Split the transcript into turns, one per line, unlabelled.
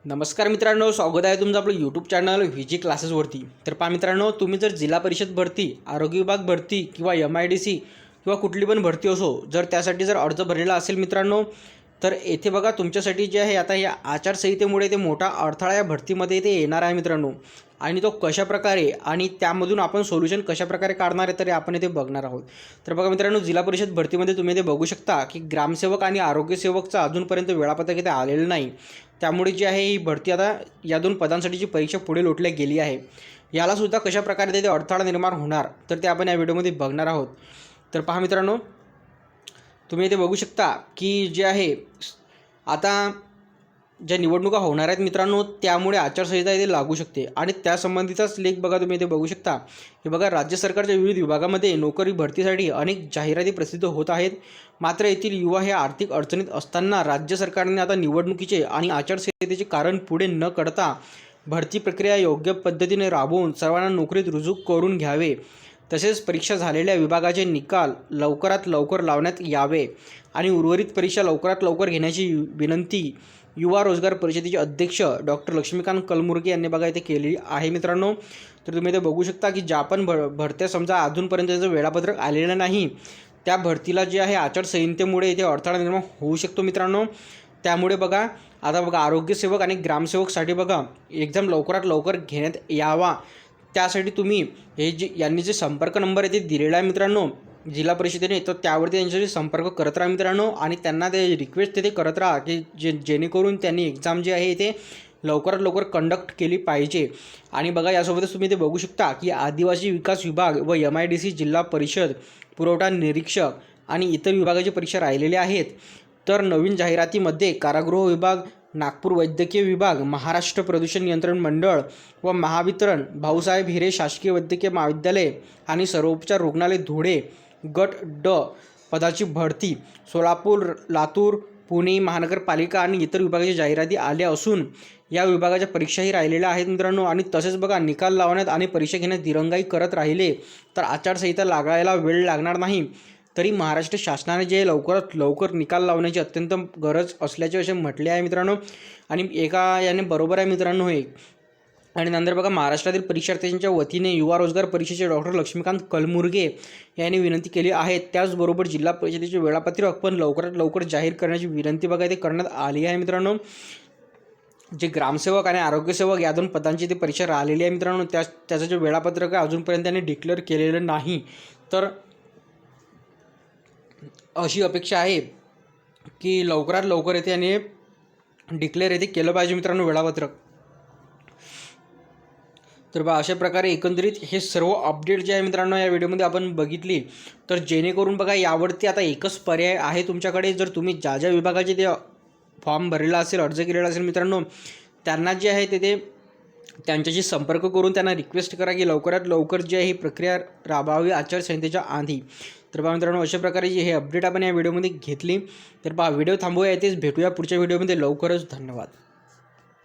नमस्कार मित्रांनो, स्वागत आहे तुमचं आपलं यूट्यूब चॅनल व्हीजी क्लासेसवरती। तर पहा मित्रांनो, तुम्ही जर जिल्हा परिषद भरती, आरोग्य विभाग भरती किंवा MIDC किंवा कुठली पण भरती असो, जर त्यासाठी जर अर्ज भरलेला असेल मित्रांनो, तर येथे बघा तुमच्यासाठी जे आहे आता या आचारसंहितेमुळे ते मोठा अडथळा या भरतीमध्ये ते येणार आहे मित्रांनो। आणि तो कशाप्रकारे आणि त्यामधून आपण सोल्युशन कशाप्रकारे काढणार आहे तर आपण इथे बघणार आहोत। तर बघा मित्रांनो, जिल्हा परिषद भरतीमध्ये तुम्ही इथे बघू शकता की ग्रामसेवक आणि आरोग्य सेवकचं अजूनपर्यंत वेळापत्रक इथे आलेलं नाही। त्यामुळे जी आहे ही भरती आता या दोन पदांसाठीची परीक्षा पुढे लोटल्या गेली आहे। याला सुद्धा कशाप्रकारे तिथे अडथळा निर्माण होणार तर ते आपण या व्हिडिओमध्ये बघणार आहोत। तर पहा मित्रांनो, तुम्ही इथे बघू शकता की जे आहे आता ज्या निवडणुका होणार आहेत मित्रांनो, त्यामुळे आचारसंहिता इथे लागू शकते आणि त्यासंबंधीचाच लेख बघा तुम्ही इथे बघू शकता। हे बघा, राज्य सरकारच्या विविध विभागामध्ये नोकरी भरतीसाठी अनेक जाहिराती प्रसिद्ध होत आहेत। मात्र येथील युवा हे आर्थिक अडचणीत असताना राज्य सरकारने आता निवडणुकीचे आणि आचारसंहितेचे कारण पुढे न करता भरती प्रक्रिया योग्य पद्धतीने राबवून सर्वांना नोकरीत रुजू करून घ्यावे, तसेच परीक्षा झालेल्या विभागाचे निकाल लवकरात लवकर लावण्यात यावे आणि उर्वरित परीक्षा लवकरात लवकर घेण्याची विनंती युवा रोजगार परिषदेचे अध्यक्ष डॉक्टर लक्ष्मीकांत कलमुर्गे यांनी बघा इथे केलेली आहे मित्रांनो। तर तुम्ही इथे बघू शकता की ज्या पण भरत्या समजा अजूनपर्यंत त्याचं वेळापत्रक आलेलं नाही, त्या भरतीला जे आहे आचारसंहितेमुळे इथे अडथळा निर्माण होऊ शकतो मित्रांनो। त्यामुळे बघा आता बघा आरोग्य सेवक आणि ग्रामसेवकसाठी बघा एक्झाम लवकरात लवकर घेण्यात यावा, त्यासाठी तुम्ही हे जे यांनी जे संपर्क नंबर इथे दिलेला आहे मित्रांनो जिल्हा परिषदेने, तर त्यावरती त्यांच्याशी संपर्क करत राहा मित्रांनो आणि त्यांना ते रिक्वेस्ट तिथे करत राहा की जेणेकरून त्यांनी एक्झाम जी आहे ते लवकरात लवकर कंडक्ट केली पाहिजे। आणि बघा यासोबतच तुम्ही ते बघू शकता की आदिवासी विकास विभाग व MIDC जिल्हा परिषद पुरवठा निरीक्षक आणि इतर विभागाची परीक्षा राहिलेल्या आहेत। तर नवीन जाहिरातीमध्ये कारागृह विभाग, नागपूर वैद्यकीय विभाग, महाराष्ट्र प्रदूषण नियंत्रण मंडळ व महावितरण, भाऊसाहेब हिरे शासकीय वैद्यकीय महाविद्यालय आणि सर्वोपचार रुग्णालय धुळे गट ड पदाची भरती, सोलापूर, लातूर, पुणे महानगरपालिका आणि इतर विभागाची जाहिराती आल्या असून या विभागाच्या परीक्षाही राहिलेल्या आहेत मित्रांनो। आणि तसेच बघा निकाल लावण्यात आणि परीक्षा घेण्यात दिरंगाई करत राहिले तर आचारसंहिता लागायला वेळ लागणार नाही। तरी महाराष्ट्र शासनाने जे लवकरात लवकर निकाल लावण्याची अत्यंत गरज असल्याचे असे म्हटले आहे मित्रांनो। आणि एका याने बरोबर आहे मित्रांनो हे। आणि नंतर बघा महाराष्ट्रातील परीक्षार्थ्यांच्या वतीने युवा रोजगार परिषदेचे डॉक्टर लक्ष्मीकांत कलमुर्गे यांनी विनंती केली आहे। त्याचबरोबर जिल्हा परिषदेचे वेळापत्रक पण लवकरात लवकर जाहीर करण्याची विनंती बघा इथे करण्यात आली आहे मित्रांनो। जे ग्रामसेवक आणि आरोग्यसेवक या दोन पदांची ते परीक्षा राहिलेली आहे मित्रांनो, त्याचं जे वेळापत्रक आहे अजूनपर्यंत त्यांनी डिक्लेअर केलेलं नाही। तर अशी अपेक्षा आहे की लवकरात लवकर येथे याने डिक्लेअर येथे केलं पाहिजे मित्रांनो वेळापत्रक। तर बघा अशा प्रकारे एकंदरीत हे सर्व अपडेट जे आहे मित्रांनो या व्हिडिओमध्ये आपण बघितली। तर जेणेकरून बघा यावरती आता एकच पर्याय आहे तुमच्याकडे, जर तुम्ही ज्या ज्या विभागाचे ते फॉर्म भरलेला असेल, अर्ज केलेला असेल मित्रांनो, त्यांना जे आहे ते त्यांच्याशी संपर्क करून त्यांना रिक्वेस्ट करा की लवकरात लवकर जी आहे ही प्रक्रिया राबवावी आचारसंहितेच्या आधी। तर बघा मित्रांनो, अशा प्रकारे हे अपडेट आपण या व्हिडिओमध्ये घेतली। तर बघा व्हिडिओ थांबवूया, इथेच भेटूया पुढच्या व्हिडिओमध्ये लवकरच। धन्यवाद।